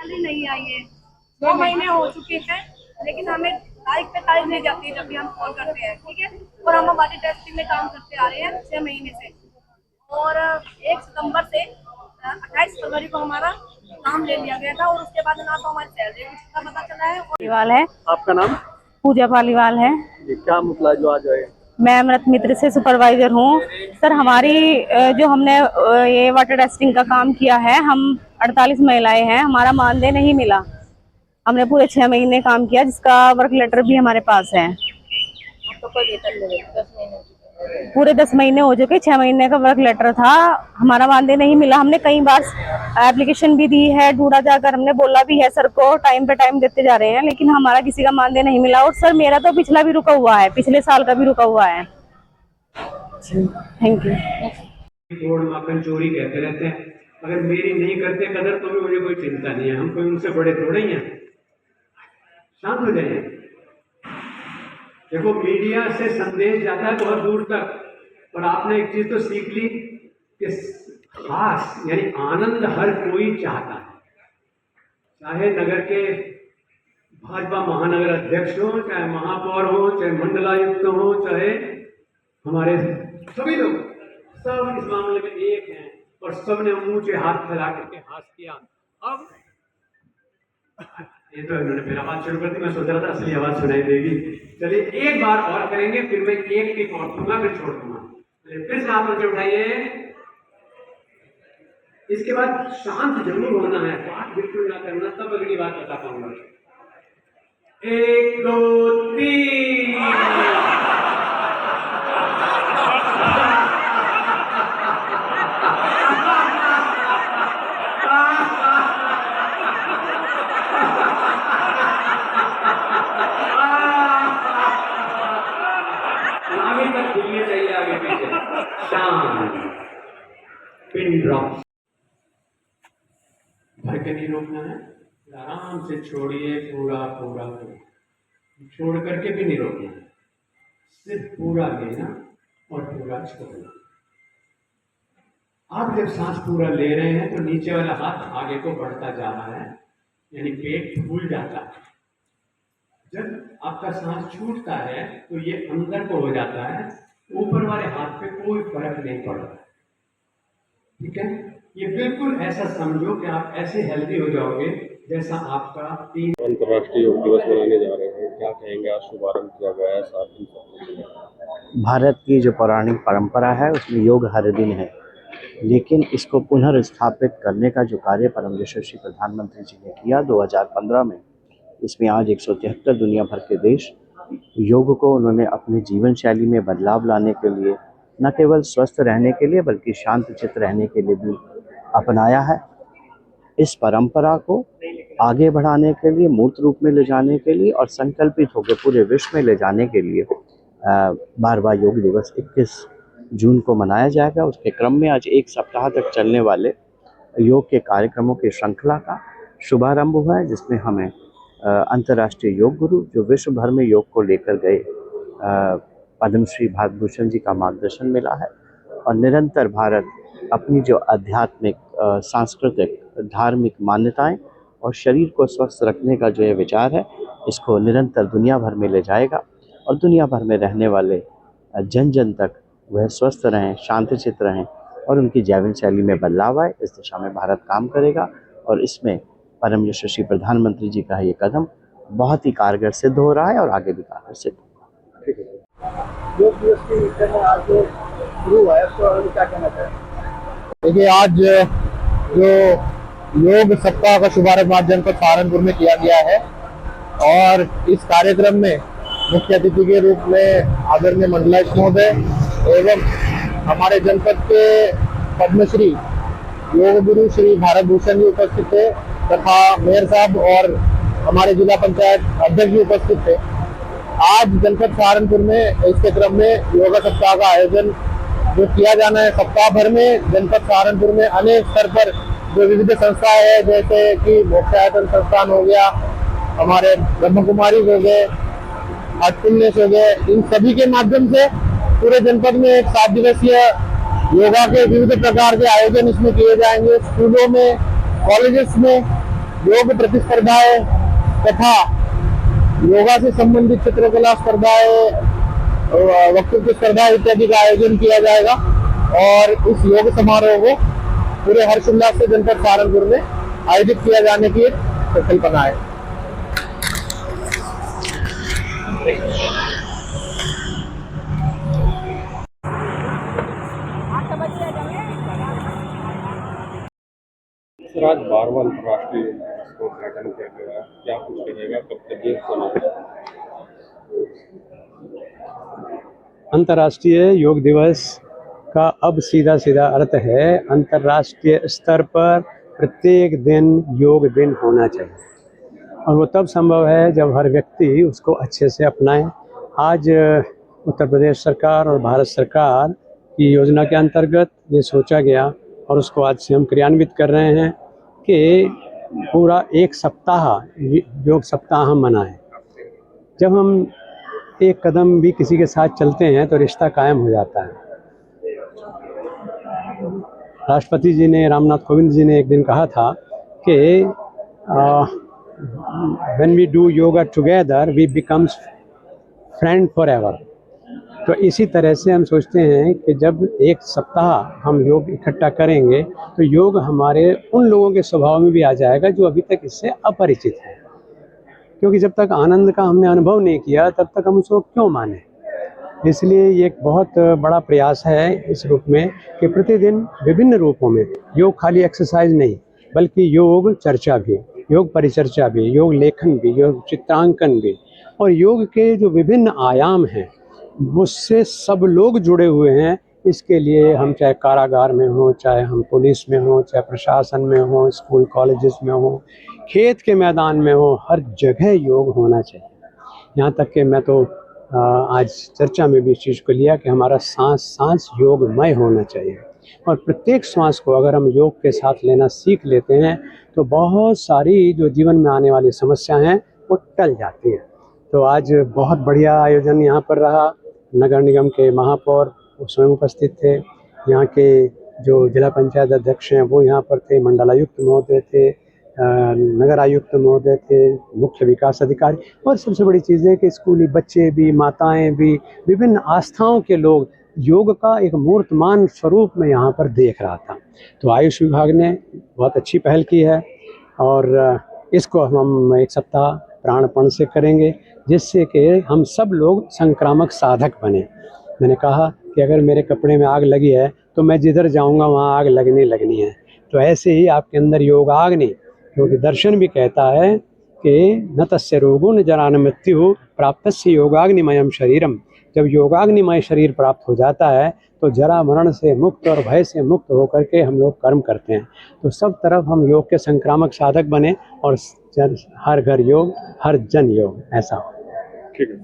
Salary नहीं आई है, 2 महीने हो चुके हैं, लेकिन हमें तारीख पे तारीख नहीं जाती है जब भी हम कॉल करते हैं, ठीक है। और हम हमारी टेस्टिंग में काम करते आ रहे हैं 6 महीने से, और 1 सितंबर से 28 फरवरी को हमारा काम ले लिया गया था, और उसके बाद ना तो हमारी सैलरी कुछ का पता चला है। पालीवाल है। आपका नाम? पूजा पालीवाल है। जी, क्या मसला जो आज आए? मैं अमृत मित्र से सुपरवाइजर हूँ। सर हमारी जो हमने ये वाटर टेस्टिंग का काम किया है, हम 48 महिलाएं हैं, हमारा मानदेय नहीं मिला। हमने पूरे 6 महीने काम किया, जिसका वर्क लेटर भी हमारे पास है। पूरे 10 महीने हो चुके, 6 महीने का वर्क लेटर था, हमारा मानदेय नहीं मिला। हमने कई बार एप्लीकेशन भी दी है, ढूंढा जाकर हमने बोला भी है सर को, टाइम पे टाइम देते जा रहे हैं, लेकिन हमारा किसी का मानदेय नहीं मिला। और सर मेरा तो पिछला भी रुका हुआ है, पिछले साल का भी रुका हुआ है। Thank you. तोड़ माखन चोरी कहते रहते हैं, अगर मेरी नहीं करते कदर तो भी मुझे कोई चिंता नहीं है, हम कोई उनसे बड़े थोड़े ही हैं। शांत हो जाइए। देखो, मीडिया से संदेश जाता है बहुत दूर तक, पर आपने एक चीज तो सीख ली कि खास यानी आनंद हर कोई चाहता है, चाहे नगर के भाजपा महानगर अध्यक्ष हो, चाहे महापौर हो, चाहे मंडलायुक्त हो, चाहे हमारे सभी लोग, सब इस मामले में एक हैं और सबने ऊंचे हाथ फैला करके हाथ किया। अब ये तो इन्होंने मेरा आवाज शुरू कर दी, मैं सोच रहा था असली आवाज सुनाई देगी। चलिए एक बार और करेंगे, फिर मैं एक टिप और दूंगा, फिर छोड़ दूंगा। फिर से हाथ ऊंचे उठाइए। इसके बाद शांत जरूर होना है, बात बिल्कुल ना करना, तब अगली बात बता पाऊंगा। 1 2 3। आगे तक घूमने चाहिए, आगे पीछे शांत, पिन ड्रॉप भर के नहीं रोकना है, आराम से छोड़िए, पूरा पूरा छोड़ करके भी नहीं रोकना है, सिर्फ पूरा लेना और पूरा छोड़ना। आप जब सांस पूरा ले रहे हैं तो नीचे वाला हाथ आगे को बढ़ता जा रहा है, यानी पेट फूल जाता है। जब आपका सांस छूटता है तो ये अंदर को हो जाता है, ऊपर वाले हाथ पे कोई फर्क नहीं पड़ता, ठीक है। ये बिल्कुल ऐसा समझो कि आप ऐसे हेल्दी हो जाओगे जैसा आपका 3 अंतर्राष्ट्रीय योग दिवस मनाने जा रहे हैं, क्या कहेंगे? आज शुभारंभ किया गया है 7 दिन। भारत की जो पौराणिक परंपरा है उसमें योग हर दिन है, लेकिन इसको पुनर्स्थापित करने का जो कार्य परम यशस्वी प्रधानमंत्री जी ने किया 2015 में, इसमें आज 173 दुनिया भर के देश योग को उन्होंने अपने जीवन शैली में बदलाव लाने के लिए, न केवल स्वस्थ रहने के लिए बल्कि शांत चित्त रहने के लिए भी अपनाया है। इस परंपरा को आगे बढ़ाने के लिए, मूर्त रूप में ले जाने के लिए और संकल्पित होकर पूरे विश्व में ले जाने के लिए 12वां योग दिवस 21 जून को मनाया जाएगा। उसके क्रम में आज 1 सप्ताह तक चलने वाले योग के कार्यक्रमों की श्रृंखला का शुभारंभ हुआ है, जिसमें हमें अंतर्राष्ट्रीय योग गुरु जो विश्व भर में योग को लेकर गए पद्मश्री भारत भूषण जी का मार्गदर्शन मिला है। और निरंतर भारत अपनी जो आध्यात्मिक, सांस्कृतिक, धार्मिक मान्यताएं और शरीर को स्वस्थ रखने का जो ये विचार है, इसको निरंतर दुनिया भर में ले जाएगा और दुनिया भर में रहने वाले जन जन तक वह स्वस्थ रहें, शांतचित्त रहें और उनकी जीवन शैली में बदलाव आए। इस दिशा में भारत काम करेगा और इसमें परम यशस्वी प्रधानमंत्री जी का ये कदम बहुत ही कारगर सिद्ध हो रहा है और आगे भी कारगर सिद्ध होगा। ठीक है। योग दिवस के विषय में आज जो शुरू हुआ है तो क्या कहना चाहेंगे? देखिए, आज जो योग सप्ताह का शुभारंभ आज जनपद सहारनपुर में किया गया है और इस कार्यक्रम में मुख्य अतिथि के रूप में आदरणीय मंडलायुक्त महोदय एवं हमारे जनपद के पद्मश्री योग गुरु श्री भारत भूषण जी उपस्थित थे तथा मेयर साहब और हमारे जिला पंचायत अध्यक्ष भी उपस्थित थे। आज जनपद सहारनपुर में इसके क्रम में योगा सप्ताह का आयोजन जो किया जाना है, सप्ताह भर में जनपद सहारनपुर में अनेक स्तर पर जो विविध संस्थाएं हैं, जैसे कि मोक्षायतन संस्थान हो गया, हमारे ब्रह्म कुमारी हो गए, हार्टफुलनेस हो गए, इन सभी के माध्यम से पूरे जनपद में एक 7 दिवसीय योगा के विविध प्रकार के आयोजन इसमें किए जाएंगे। स्कूलों में, कॉलेजेस में योग प्रतिस्पर्धाएं तथा योगा से संबंधित चित्रकला स्पर्धाएं, वक्तृत्व स्पर्धा इत्यादि का आयोजन किया जाएगा और इस योग समारोह को पूरे हर्षोल्लास से जनपद सहारनपुर में आयोजित किया जाने की एक परिकल्पना है। सर, आज 12वां अंतर्राष्ट्रीय योग दिवस का उद्घाटन किया गया है, क्या कुछ कहिएगा, कब तक ये समारोह? अंतर्राष्ट्रीय योग दिवस का अब सीधा सीधा अर्थ है अंतर्राष्ट्रीय स्तर पर प्रत्येक दिन योग दिन होना चाहिए और वो तब संभव है जब हर व्यक्ति उसको अच्छे से अपनाए। आज उत्तर प्रदेश सरकार और भारत सरकार की योजना के अंतर्गत ये सोचा गया और उसको आज से हम क्रियान्वित कर रहे हैं कि पूरा एक सप्ताह योग सप्ताह हम मनाएं। जब हम एक कदम भी किसी के साथ चलते हैं तो रिश्ता कायम हो जाता है। राष्ट्रपति जी ने, रामनाथ कोविंद जी ने एक दिन कहा था कि when we do yoga together we becomes friend forever। तो इसी तरह से हम सोचते हैं कि जब एक सप्ताह हम योग इकट्ठा करेंगे तो योग हमारे उन लोगों के स्वभाव में भी आ जाएगा जो अभी तक इससे अपरिचित हैं, क्योंकि जब तक आनंद का हमने अनुभव नहीं किया तब तक हम उसको क्यों माने। इसलिए ये एक बहुत बड़ा प्रयास है इस रूप में कि प्रतिदिन विभिन्न रूपों में योग खाली एक्सरसाइज नहीं बल्कि योग चर्चा भी, योग परिचर्चा भी, योग लेखन भी, योग चित्रांकन भी और योग के जो विभिन्न आयाम हैं उससे सब लोग जुड़े हुए हैं। इसके लिए हम चाहे कारागार में हों, चाहे हम पुलिस में हों, चाहे प्रशासन में हों, स्कूल कॉलेजेस में हों, खेत के मैदान में हो, हर जगह योग होना चाहिए। यहाँ तक कि मैं तो आज चर्चा में भी इस चीज़ को लिया कि हमारा सांस योगमय होना चाहिए और प्रत्येक श्वास को अगर हम योग के साथ लेना सीख लेते हैं तो बहुत सारी जो जीवन में आने वाली समस्याएं हैं वो टल जाती हैं। तो आज बहुत बढ़िया आयोजन यहाँ पर रहा। नगर निगम के महापौर स्वयं उपस्थित थे, यहाँ के जो जिला पंचायत अध्यक्ष हैं वो यहाँ पर थे, मंडलायुक्त महोदय थे, नगर आयुक्त महोदय थे, मुख्य विकास अधिकारी और सबसे बड़ी चीज़ है कि स्कूली बच्चे भी, माताएं भी, विभिन्न आस्थाओं के लोग योग का एक मूर्तमान स्वरूप में यहाँ पर देख रहा था। तो आयुष विभाग ने बहुत अच्छी पहल की है और इसको हम एक सप्ताह प्राणपण से करेंगे जिससे कि हम सब लोग संक्रामक साधक बने। मैंने कहा कि अगर मेरे कपड़े में आग लगी है तो मैं जिधर जाऊंगा वहाँ आग लगनी है। तो ऐसे ही आपके अंदर योगाग्नि, क्योंकि दर्शन भी कहता है कि न तस्य रोगो न जरा न मृत्यु प्राप्तस्य योगाग्निमयम शरीरम। जब योगाग्निमय शरीर प्राप्त हो जाता है तो जरा मरण से मुक्त और भय से मुक्त होकर के हम लोग कर्म करते हैं। तो सब तरफ हम योग के संक्रामक साधक बने और हर घर योग, हर जन योग, ऐसा हो। ठीक है।